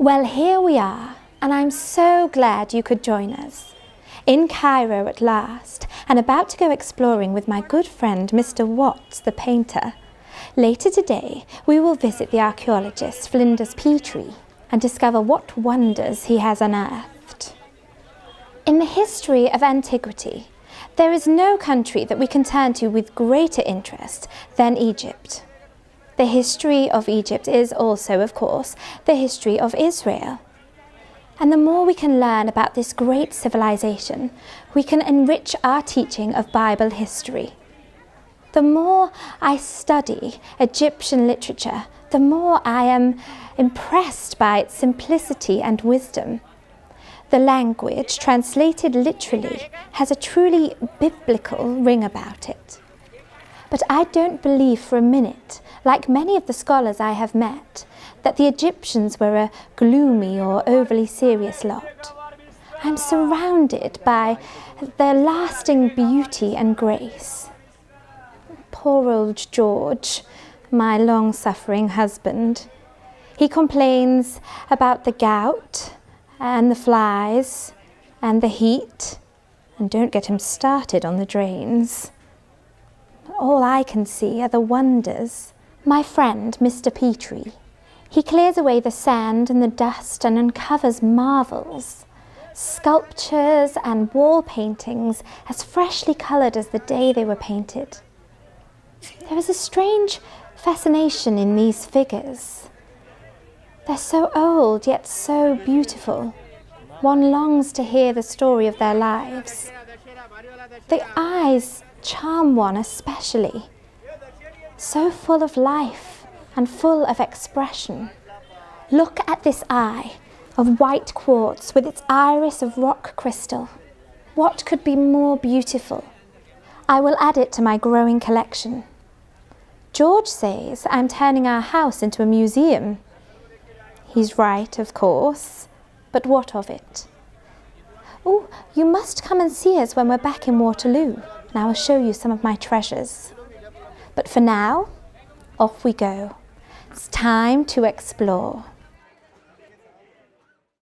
Well, here we are, and I'm so glad you could join us. In Cairo at last, and about to go exploring with my good friend Mr. Watts, the painter. Later today, we will visit the archaeologist Flinders Petrie and discover what wonders he has unearthed. In the history of antiquity, there is no country that we can turn to with greater interest than Egypt. The history of Egypt is also, of course, the history of Israel. And the more we can learn about this great civilization, we can enrich our teaching of Bible history. The more I study Egyptian literature, the more I am impressed by its simplicity and wisdom. The language, translated literally, has a truly biblical ring about it. But I don't believe for a minute, like many of the scholars I have met, that the Egyptians were a gloomy or overly serious lot. I'm surrounded by their lasting beauty and grace. Poor old George, my long-suffering husband. He complains about the gout and the flies and the heat, and don't get him started on the drains. All I can see are the wonders. My friend, Mr. Petrie, he clears away the sand and the dust and uncovers marvels, sculptures and wall paintings as freshly coloured as the day they were painted. There is a strange fascination in these figures. They're so old yet so beautiful. One longs to hear the story of their lives. The eyes charm one especially, so full of life and full of expression. Look at this eye of white quartz with its iris of rock crystal. What could be more beautiful? I will add it to my growing collection. George says I'm turning our house into a museum. He's right, of course, but what of it? Oh, you must come and see us when we're back in Waterloo, and I will show you some of my treasures. But for now, off we go. It's time to explore.